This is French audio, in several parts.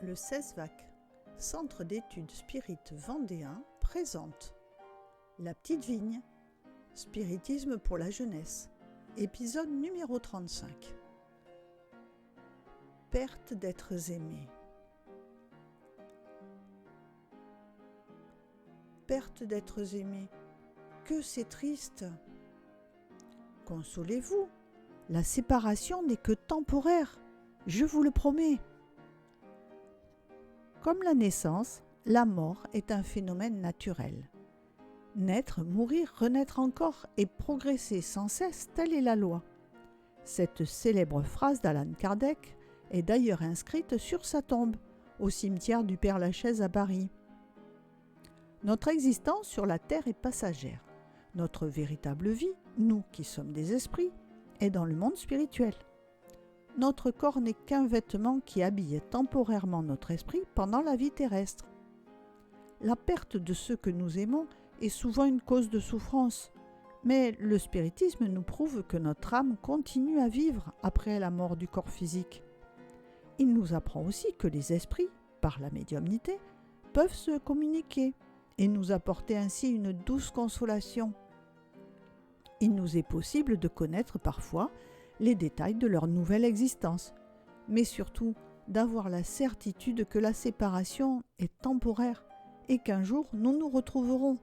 Le CESVAC, Centre d'études spirites vendéen, présente La Petite Vigne, Spiritisme pour la jeunesse, épisode numéro 35. Perte d'êtres aimés. Perte d'êtres aimés, que c'est triste. Consolez-vous, la séparation n'est que temporaire, je vous le promets. Comme la naissance, la mort est un phénomène naturel. Naître, mourir, renaître encore et progresser sans cesse, telle est la loi. Cette célèbre phrase d'Allan Kardec est d'ailleurs inscrite sur sa tombe, au cimetière du Père-Lachaise à Paris. Notre existence sur la terre est passagère. Notre véritable vie, nous qui sommes des esprits, est dans le monde spirituel. Notre corps n'est qu'un vêtement qui habille temporairement notre esprit pendant la vie terrestre. La perte de ceux que nous aimons est souvent une cause de souffrance, mais le spiritisme nous prouve que notre âme continue à vivre après la mort du corps physique. Il nous apprend aussi que les esprits, par la médiumnité, peuvent se communiquer et nous apporter ainsi une douce consolation. Il nous est possible de connaître parfois les détails de leur nouvelle existence, mais surtout d'avoir la certitude que la séparation est temporaire et qu'un jour nous nous retrouverons.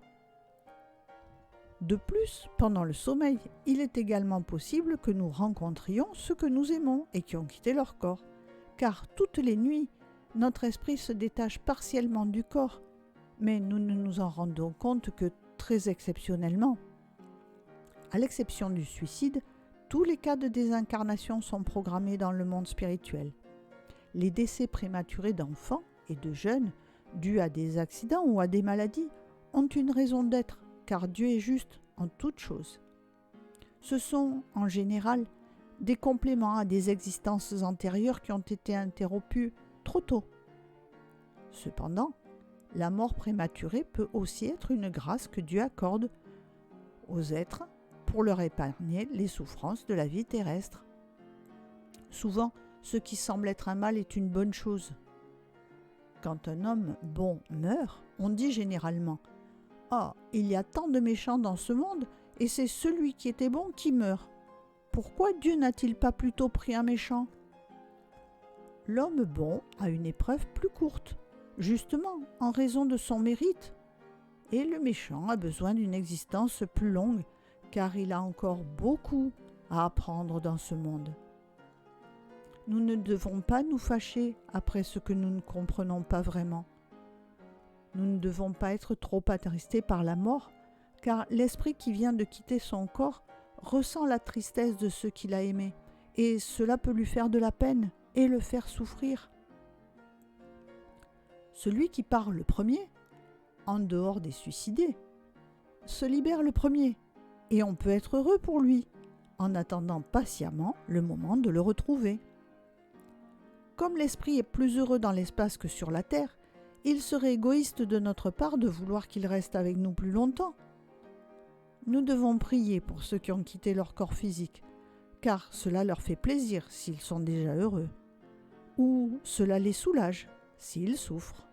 De plus, pendant le sommeil, il est également possible que nous rencontrions ceux que nous aimons et qui ont quitté leur corps, car toutes les nuits, notre esprit se détache partiellement du corps, mais nous ne nous en rendons compte que très exceptionnellement. À l'exception du suicide, tous les cas de désincarnation sont programmés dans le monde spirituel. Les décès prématurés d'enfants et de jeunes, dus à des accidents ou à des maladies, ont une raison d'être, car Dieu est juste en toutes choses. Ce sont, en général, des compléments à des existences antérieures qui ont été interrompues trop tôt. Cependant, la mort prématurée peut aussi être une grâce que Dieu accorde aux êtres pour leur épargner les souffrances de la vie terrestre. Souvent, ce qui semble être un mal est une bonne chose. Quand un homme bon meurt, on dit généralement « Ah, il y a tant de méchants dans ce monde, et c'est celui qui était bon qui meurt. Pourquoi Dieu n'a-t-il pas plutôt pris un méchant ?» L'homme bon a une épreuve plus courte, justement en raison de son mérite, et le méchant a besoin d'une existence plus longue, car il a encore beaucoup à apprendre dans ce monde. Nous ne devons pas nous fâcher après ce que nous ne comprenons pas vraiment. Nous ne devons pas être trop attristés par la mort, car l'esprit qui vient de quitter son corps ressent la tristesse de ceux qu'il a aimés, et cela peut lui faire de la peine et le faire souffrir. Celui qui part le premier, en dehors des suicidés, se libère le premier, et on peut être heureux pour lui, en attendant patiemment le moment de le retrouver. Comme l'esprit est plus heureux dans l'espace que sur la terre, il serait égoïste de notre part de vouloir qu'il reste avec nous plus longtemps. Nous devons prier pour ceux qui ont quitté leur corps physique, car cela leur fait plaisir s'ils sont déjà heureux, ou cela les soulage s'ils souffrent.